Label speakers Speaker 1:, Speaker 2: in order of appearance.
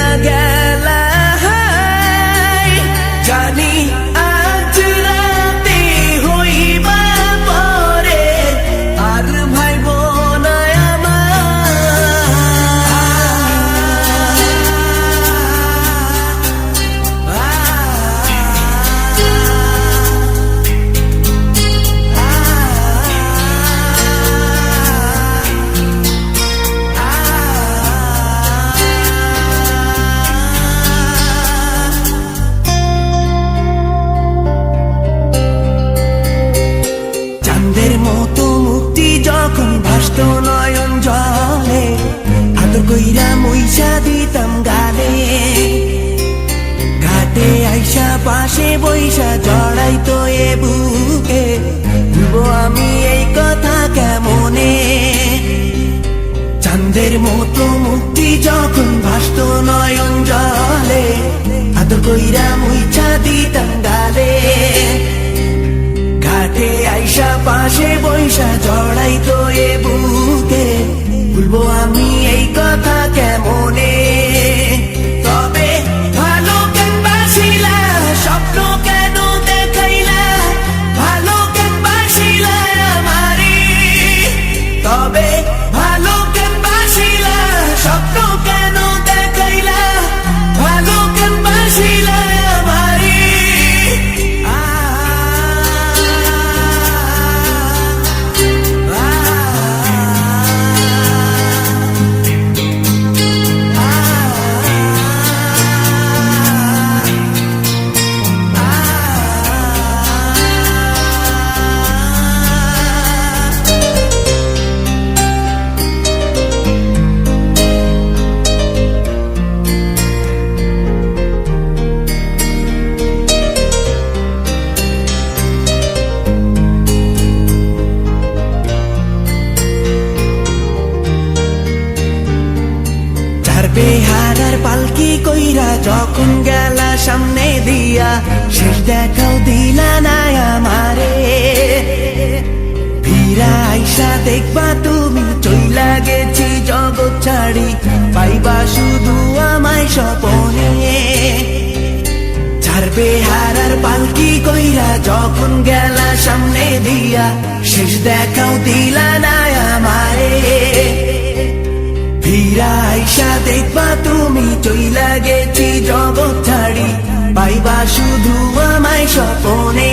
Speaker 1: না গেলা জানি আজ রাতে হইবা পরে আর ভাইব না চাঁদের মতো মুক্তি যখন ভাসত নয়ন জলে আদর কইরা মইসা দিতাম গালে ঘাটে আইসা পাশে বইসা জড়াইতো এ বুকে ভুলবো আমি এই কথা কেমনে চাঁদের মতো মুক্তি যখন ভাসত নয়ন জলে আদর কইরা মইসা দিতাম গালে ঘাটে আইসা পাশে বইসা জড়াইতো এ বুকে ভুলবো আমি এই কথা কেমনে তবে ভালো কেন বাসিলা স্বপ্ন কেন দেখাইলা ভালো কেন বাসিলা আমারে তবে ভালো কেন বাসিলা স্বপ্ন কেন দেখাইলা ভালো কেন বাসিলা আমারে বেহারার পালকি কইরা যখন গেলা সামনে দিয়া শেষ দেখাও দিলা না আমারে ফিরা আইসা দেখবা তুমি চইলা গেছি জগৎ ছাড়ি পাইবা শুধু আমায় স্বপনে ছাড়বে হারার পালকি কইরা যখন গেলা সামনে দিয়া শেষ দেখাও দিলা না আমারে ফিরা আইসা দেখবা তুমি চইলা গেছি জগৎ ছাড়ি পাইবা শুধু আমায় স্বপনে